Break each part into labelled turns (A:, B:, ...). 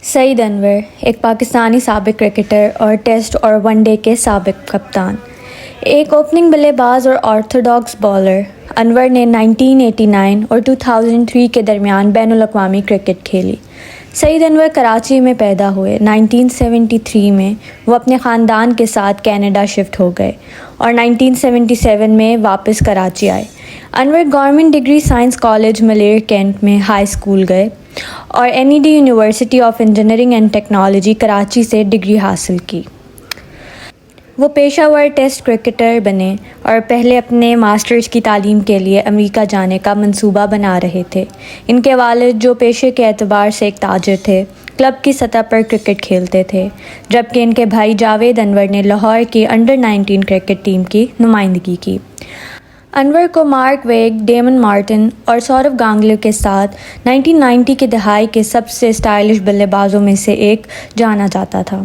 A: سعید انور ایک پاکستانی سابق کرکٹر اور ٹیسٹ اور ون ڈے کے سابق کپتان، ایک اوپننگ بلے باز اور آرتھوڈاکس بالر، انور نے 1989 اور 2003 کے درمیان بین الاقوامی کرکٹ کھیلی۔ سعید انور کراچی میں پیدا ہوئے۔ 1973 میں وہ اپنے خاندان کے ساتھ کینیڈا شفٹ ہو گئے اور 1977 میں واپس کراچی آئے۔ Anwar government degree science college Malir cantt میں ہائی اسکول گئے اور NED university of engineering and technology Karachi سے ڈگری حاصل کی۔ وہ پیشہ ور ٹیسٹ کرکٹر بنے اور پہلے اپنے ماسٹرز کی تعلیم کے لیے امریکہ جانے کا منصوبہ بنا رہے تھے۔ ان کے والد، جو پیشے کے اعتبار سے ایک تاجر تھے، کلب کی سطح پر کرکٹ کھیلتے تھے، جبکہ ان کے بھائی جاوید انور نے لاہور کی انڈر-19 کرکٹ ٹیم کی نمائندگی کی۔ انور کو مارک ویگ، ڈیمن مارٹن اور سورو گانگلی کے ساتھ 1990 کی دہائی کے سب سے اسٹائلش بلے بازوں میں سے ایک جانا جاتا تھا۔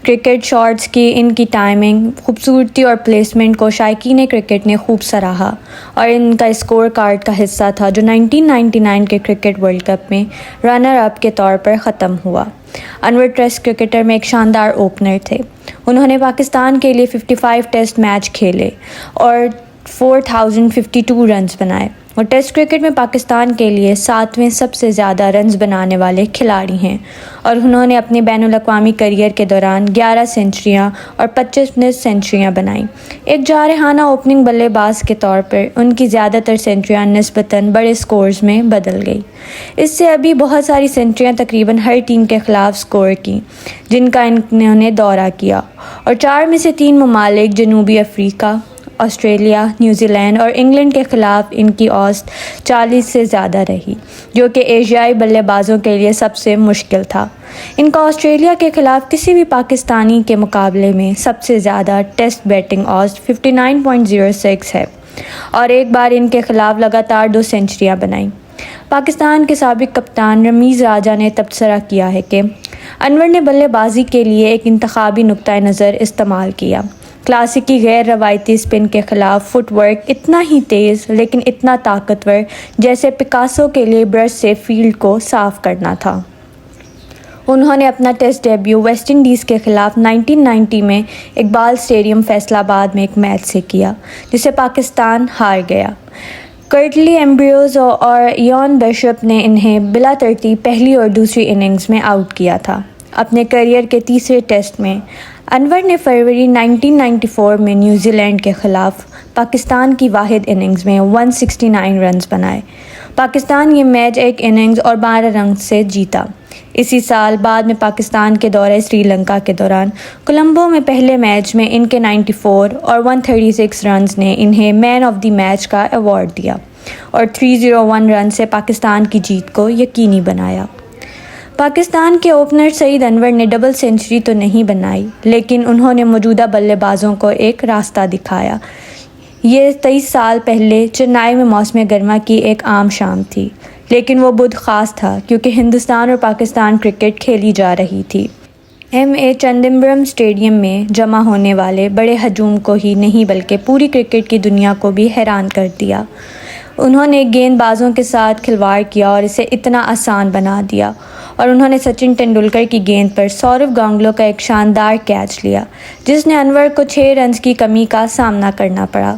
A: کرکٹ شاٹس کی ان کی ٹائمنگ، خوبصورتی اور پلیسمنٹ کو شائقین کرکٹ نے خوب سراہا اور ان کا اسکور کارڈ کا حصہ تھا جو 1999 کے کرکٹ ورلڈ کپ میں رنر اپ کے طور پر ختم ہوا۔ انور ٹیسٹ کرکٹر میں ایک شاندار اوپنر تھے۔ انہوں نے پاکستان کے لیے 55 ٹیسٹ میچ کھیلے اور 4052 رنز بنائے اور ٹیسٹ کرکٹ میں پاکستان کے لیے 7ویں سب سے زیادہ رنز بنانے والے کھلاڑی ہیں، اور انہوں نے اپنے بین الاقوامی کیریئر کے دوران 11 سنچریاں اور 25 سنچریاں بنائیں۔ ایک جارحانہ اوپننگ بلے باز کے طور پر ان کی زیادہ تر سنچریاں نسبتاً بڑے سکورز میں بدل گئی۔ اس سے ابھی بہت ساری سنچریاں تقریباً ہر ٹیم کے خلاف سکور کی جن کا انہوں نے دورہ کیا، اور 4 میں سے 3 ممالک جنوبی افریقہ، آسٹریلیا، نیوزی لینڈ اور انگلینڈ کے خلاف ان کی اوسط 40 سے زیادہ رہی، جو کہ ایشیائی بلے بازوں کے لیے سب سے مشکل تھا۔ ان کا آسٹریلیا کے خلاف کسی بھی پاکستانی کے مقابلے میں سب سے زیادہ ٹیسٹ بیٹنگ اوسط 59.06 ہے، اور ایک بار ان کے خلاف لگاتار 2 سنچریاں بنائیں۔ پاکستان کے سابق کپتان رمیز راجہ نے تبصرہ کیا ہے کہ انور نے بلے بازی کے لیے ایک انتخابی نقطۂ نظر استعمال کیا۔ کلاسیکی غیر روایتی اسپن کے خلاف فٹ ورک اتنا ہی تیز لیکن اتنا طاقتور جیسے پکاسو کے لیے برش سے فیلڈ کو صاف کرنا تھا۔ انہوں نے اپنا ٹیسٹ ڈیبیو ویسٹ انڈیز کے خلاف 1990 میں اقبال اسٹیڈیم فیصل آباد میں ایک میچ سے کیا، جسے پاکستان ہار گیا۔ کرٹلی ایمبریوز اور ایان بیشپ نے انہیں بلا ترتیب پہلی اور دوسری اننگز میں آؤٹ کیا تھا۔ اپنے کیریئر کے تیسرے ٹیسٹ میں انور نے فروری 1994 میں نیوزی لینڈ کے خلاف پاکستان کی واحد اننگز میں 169 رنز بنائے۔ پاکستان یہ میچ ایک اننگز اور 12 رنز سے جیتا۔ اسی سال بعد میں پاکستان کے دورہ سری لنکا کے دوران کولمبو میں پہلے میچ میں ان کے 94 اور 136 رنز نے انہیں مین آف دی میچ کا ایوارڈ دیا اور 301 رن سے پاکستان کی جیت کو یقینی بنایا۔ پاکستان کے اوپنر سعید انور نے ڈبل سنچری تو نہیں بنائی، لیکن انہوں نے موجودہ بلے بازوں کو ایک راستہ دکھایا۔ یہ 23 سال پہلے چنئی میں موسم گرما کی ایک عام شام تھی، لیکن وہ بدھ خاص تھا کیونکہ ہندوستان اور پاکستان کرکٹ کھیلی جا رہی تھی۔ ایم اے چدمبرم اسٹیڈیم میں جمع ہونے والے بڑے ہجوم کو ہی نہیں بلکہ پوری کرکٹ کی دنیا کو بھی حیران کر دیا۔ انہوں نے گیند بازوں کے ساتھ کھلواڑ کیا اور اسے اتنا آسان بنا دیا، اور انہوں نے سچن ٹنڈولکر کی گیند پر سورو گانگلی کا ایک شاندار کیچ لیا جس نے انور کو 6 رنز کی کمی کا سامنا کرنا پڑا۔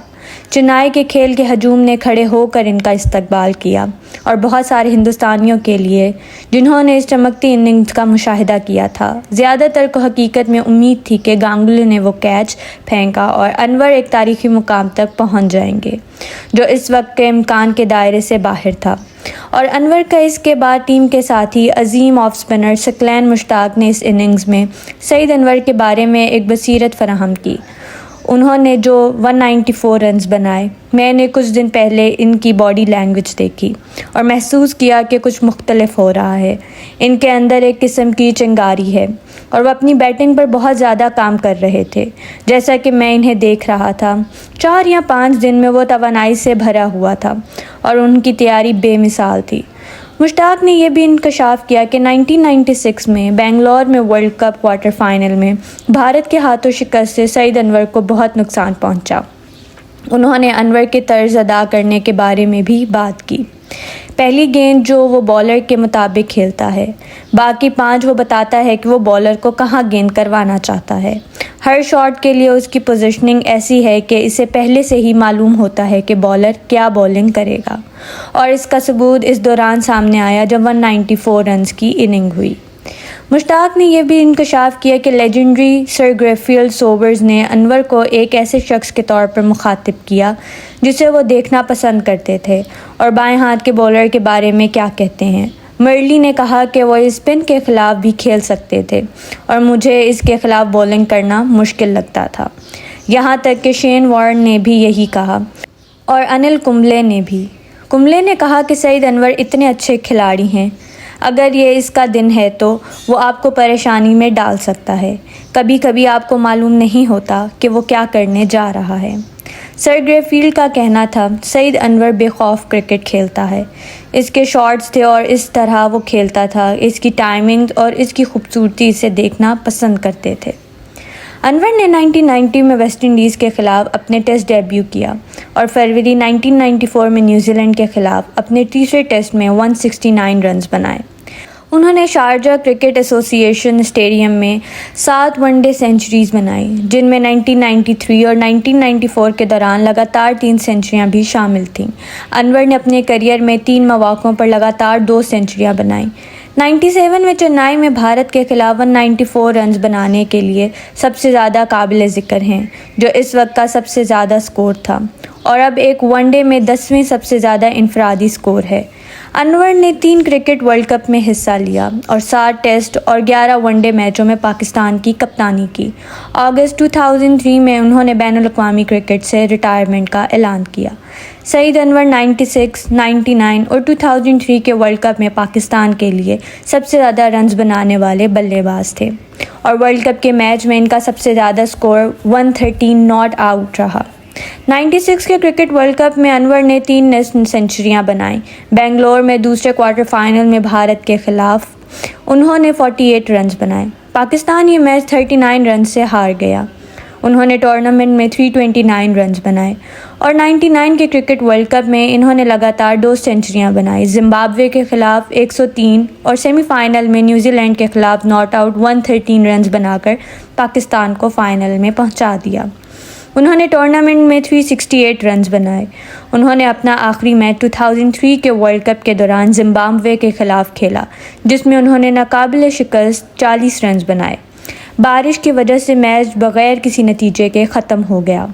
A: چنئی کے کھیل کے ہجوم نے کھڑے ہو کر ان کا استقبال کیا، اور بہت سارے ہندوستانیوں کے لیے جنہوں نے اس چمکتی اننگز کا مشاہدہ کیا تھا، زیادہ تر کو حقیقت میں امید تھی کہ گانگلی نے وہ کیچ پھینکا اور انور ایک تاریخی مقام تک پہنچ جائیں گے جو اس وقت کے امکان کے دائرے سے باہر تھا۔ اور انور کا اس کے بعد ٹیم کے ساتھی عظیم آف اسپنر ثقلین مشتاق نے اس اننگز میں سعید انور کے بارے میں ایک بصیرت فراہم کی۔ انہوں نے جو 194 رنز بنائے، میں نے کچھ دن پہلے ان کی باڈی لینگویج دیکھی اور محسوس کیا کہ کچھ مختلف ہو رہا ہے۔ ان کے اندر ایک قسم کی چنگاری ہے اور وہ اپنی بیٹنگ پر بہت زیادہ کام کر رہے تھے۔ جیسا کہ میں انہیں دیکھ رہا تھا، 4 یا 5 دن میں وہ توانائی سے بھرا ہوا تھا اور ان کی تیاری بے مثال تھی۔ مشتاق نے یہ بھی انکشاف کیا کہ 1996 میں بنگلور میں ورلڈ کپ کوارٹر فائنل میں بھارت کے ہاتھوں شکست سے سعید انور کو بہت نقصان پہنچا۔ انہوں نے انور کے طرز ادا کرنے کے بارے میں بھی بات کی۔ پہلی گیند جو وہ بالر کے مطابق کھیلتا ہے، باقی 5 وہ بتاتا ہے کہ وہ بالر کو کہاں گیند کروانا چاہتا ہے۔ ہر شاٹ کے لیے اس کی پوزیشننگ ایسی ہے کہ اسے پہلے سے ہی معلوم ہوتا ہے کہ بالر کیا بالنگ کرے گا، اور اس کا ثبوت اس دوران سامنے آیا جب 194 رنز کی اننگ ہوئی۔ مشتاق نے یہ بھی انکشاف کیا کہ لیجنڈری سر گریفیلڈ سوبرز نے انور کو ایک ایسے شخص کے طور پر مخاطب کیا جسے وہ دیکھنا پسند کرتے تھے اور بائیں ہاتھ کے بولر کے بارے میں کیا کہتے ہیں۔ مرلی نے کہا کہ وہ اسپن کے خلاف بھی کھیل سکتے تھے اور مجھے اس کے خلاف بولنگ کرنا مشکل لگتا تھا، یہاں تک کہ شین وارن نے بھی یہی کہا، اور انل کمبلے نے بھی۔ کمبلے نے کہا کہ سعید انور اتنے اچھے کھلاڑی ہیں، اگر یہ اس کا دن ہے تو وہ آپ کو پریشانی میں ڈال سکتا ہے، کبھی کبھی آپ کو معلوم نہیں ہوتا کہ وہ کیا کرنے جا رہا ہے۔ سر گریفیلڈ کا کہنا تھا، سعید انور بے خوف کرکٹ کھیلتا ہے، اس کے شاٹس تھے اور اس طرح وہ کھیلتا تھا، اس کی ٹائمنگ اور اس کی خوبصورتی اسے دیکھنا پسند کرتے تھے۔ انور نے 1990 میں ویسٹ انڈیز کے خلاف اپنے ٹیسٹ ڈیبیو کیا اور فروری 1994 میں نیوزی لینڈ کے خلاف اپنے تیسرے ٹیسٹ میں 169 رنز بنائے۔ انہوں نے شارجہ کرکٹ ایسوسی ایشن اسٹیڈیم میں 7 ون ڈے سینچریز بنائی، جن میں 1993 اور 1994 کے دوران لگاتار 3 سینچریاں بھی شامل تھیں۔ انور نے اپنے کیریئر میں 3 مواقعوں پر لگاتار 2 سینچریاں بنائیں۔ 97 میں چنئی میں بھارت کے خلاف 194 رنز بنانے کے لیے سب سے زیادہ قابل ذکر ہیں، جو اس وقت کا سب سے زیادہ سکور تھا، اور اب ایک ون ڈے میں 10ویں سب سے زیادہ انفرادی سکور ہے۔ انور نے 3 کرکٹ ورلڈ کپ میں حصہ لیا اور 7 ٹیسٹ اور 11 ون ڈے میچوں میں پاکستان کی کپتانی کی۔ اگست 2003 میں انہوں نے بین الاقوامی کرکٹ سے ریٹائرمنٹ کا اعلان کیا۔ سعید انور 96، 99 اور 2003 کے ورلڈ کپ میں پاکستان کے لیے سب سے زیادہ رنز بنانے والے بلے باز تھے، اور ورلڈ کپ کے میچ میں ان کا سب سے زیادہ سکور 113 ناٹ آؤٹ رہا۔ 96 کے کرکٹ ورلڈ کپ میں انور نے 3 سینچریاں بنائیں۔ بنگلور میں دوسرے کوارٹر فائنل میں بھارت کے خلاف انہوں نے 48 رنز بنائے۔ پاکستان یہ میچ 39 رنز سے ہار گیا۔ انہوں نے ٹورنامنٹ میں 329 رنز بنائے، اور 99 کے کرکٹ ورلڈ کپ میں انہوں نے لگاتار 2 سینچریاں بنائی، زمبابوے کے خلاف 103 اور سیمی فائنل میں نیوزی لینڈ کے خلاف ناٹ آؤٹ 113 رنز بنا کر پاکستان کو فائنل میں پہنچا دیا۔ انہوں نے ٹورنامنٹ میں 368 رنز بنائے۔ انہوں نے اپنا آخری میچ 2003 کے ورلڈ کپ کے دوران زمبابوے کے خلاف کھیلا، جس میں انہوں نے ناقابل شکست 40 رنز بنائے۔ بارش کی وجہ سے میچ بغیر کسی نتیجے کے ختم ہو گیا۔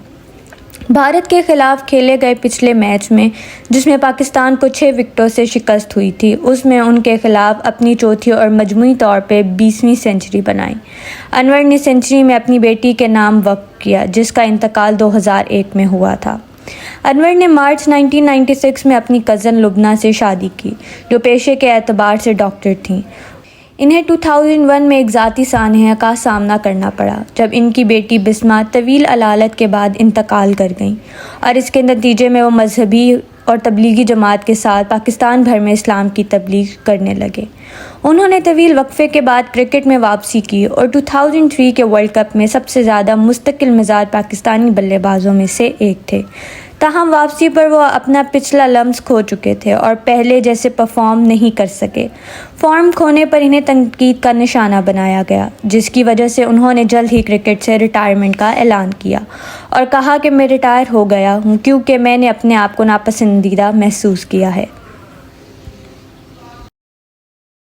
A: بھارت کے خلاف کھیلے گئے پچھلے میچ میں، جس میں پاکستان کو 6 وکٹوں سے شکست ہوئی تھی، اس میں ان کے خلاف اپنی چوتھی اور مجموعی طور پہ 20ویں سینچری بنائی۔ انور نے سینچری میں اپنی بیٹی کے نام وقف کیا، جس کا انتقال 2001 میں ہوا تھا۔ انور نے مارچ 1996 میں اپنی کزن لبنہ سے شادی کی، جو پیشے کے اعتبار سے ڈاکٹر تھیں۔ انہیں 2001 میں ایک ذاتی سانحہ کا سامنا کرنا پڑا، جب ان کی بیٹی بسمہ طویل علالت کے بعد انتقال کر گئیں، اور اس کے نتیجے میں وہ مذہبی اور تبلیغی جماعت کے ساتھ پاکستان بھر میں اسلام کی تبلیغ کرنے لگے۔ انہوں نے طویل وقفے کے بعد کرکٹ میں واپسی کی اور 2003 کے ورلڈ کپ میں سب سے زیادہ مستقل مزاج پاکستانی بلے بازوں میں سے ایک تھے۔ تاہم واپسی پر وہ اپنا پچھلا لمس کھو چکے تھے اور پہلے جیسے پرفارم نہیں کر سکے۔ فارم کھونے پر انہیں تنقید کا نشانہ بنایا گیا، جس کی وجہ سے انہوں نے جلد ہی کرکٹ سے ریٹائرمنٹ کا اعلان کیا اور کہا کہ میں ریٹائر ہو گیا ہوں کیونکہ میں نے اپنے آپ کو ناپسندیدہ محسوس کیا ہے۔